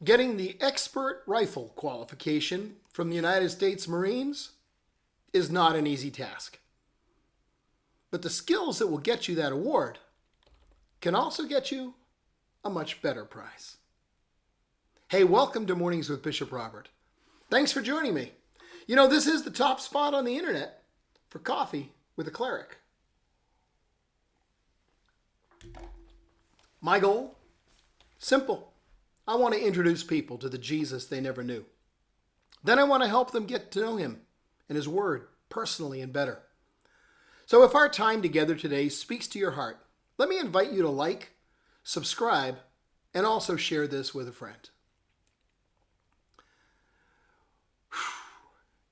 Getting the expert rifle qualification from the United States Marines is not an easy task. But the skills that will get you that award can also get you a much better prize. Hey, welcome to Mornings with Bishop Robert. Thanks for joining me. You know, this is the top spot on the internet for coffee with a cleric. My goal? Simple. I want to introduce people to the Jesus they never knew. Then I want to help them get to know him and his word personally and better. So if our time together today speaks to your heart, let me invite you to like, subscribe, and also share this with a friend.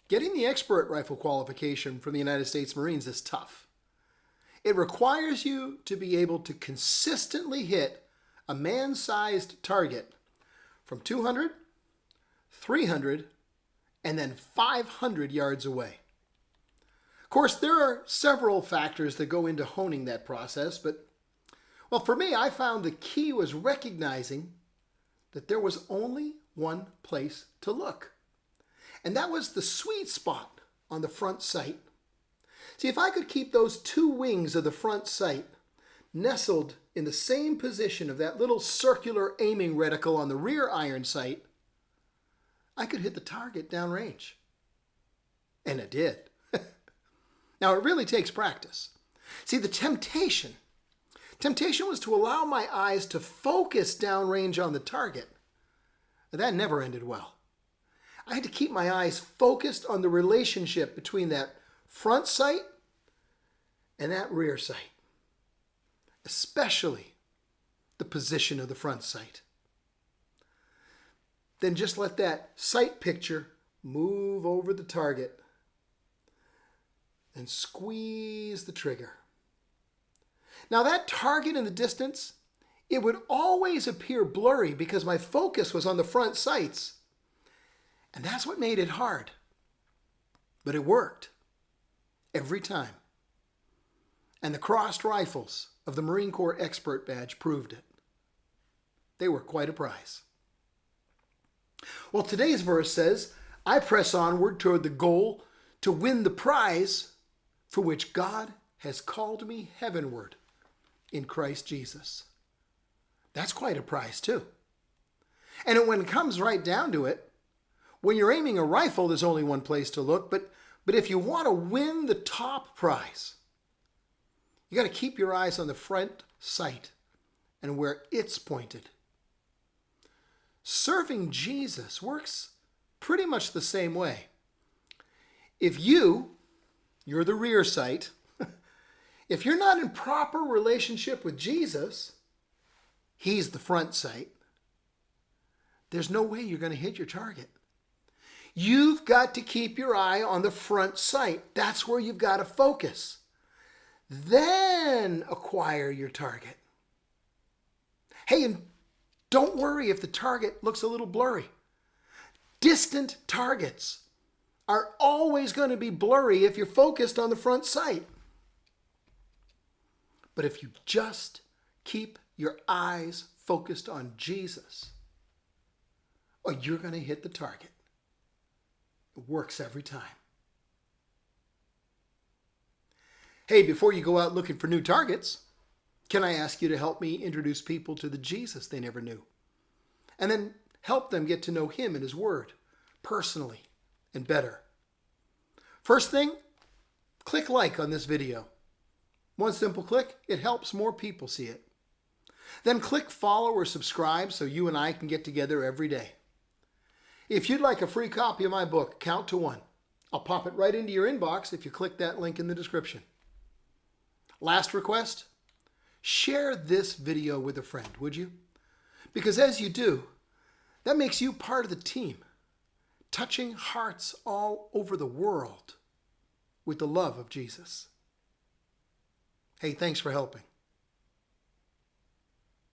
Getting the expert rifle qualification from the United States Marines is tough. It requires you to be able to consistently hit a man-sized target from 200, 300, and then 500 yards away. Of course, there are several factors that go into honing that process, but, well, for me, I found the key was recognizing that there was only one place to look, and that was the sweet spot on the front sight. See, if I could keep those two wings of the front sight nestled in the same position of that little circular aiming reticle on the rear iron sight, I could hit the target downrange. And it did. Now, it really takes practice. See, the temptation was to allow my eyes to focus downrange on the target. That never ended well. I had to keep my eyes focused on the relationship between that front sight and that rear sight, especially the position of the front sight. Then just let that sight picture move over the target and squeeze the trigger. Now that target in the distance, it would always appear blurry because my focus was on the front sights. And that's what made it hard. But it worked every time. And the crossed rifles of the Marine Corps Expert Badge proved it. They were quite a prize. Well, today's verse says, I press onward toward the goal to win the prize for which God has called me heavenward in Christ Jesus. That's quite a prize too. And when it comes right down to it, when you're aiming a rifle, there's only one place to look, but if you want to win the top prize, you got to keep your eyes on the front sight and where it's pointed. Serving Jesus works pretty much the same way. If you're the rear sight, if you're not in proper relationship with Jesus, he's the front sight, there's no way you're going to hit your target. You've got to keep your eye on the front sight. That's where you've got to focus. Then acquire your target. Hey, and don't worry if the target looks a little blurry. Distant targets are always going to be blurry if you're focused on the front sight. But if you just keep your eyes focused on Jesus, you're going to hit the target. It works every time. Hey, before you go out looking for new targets, can I ask you to help me introduce people to the Jesus they never knew? And then help them get to know him and his word personally and better. First thing, click like on this video. One simple click, it helps more people see it. Then click follow or subscribe so you and I can get together every day. If you'd like a free copy of my book, Count to One, I'll pop it right into your inbox if you click that link in the description. Last request, share this video with a friend, would you? Because as you do, that makes you part of the team, touching hearts all over the world with the love of Jesus. Hey, thanks for helping.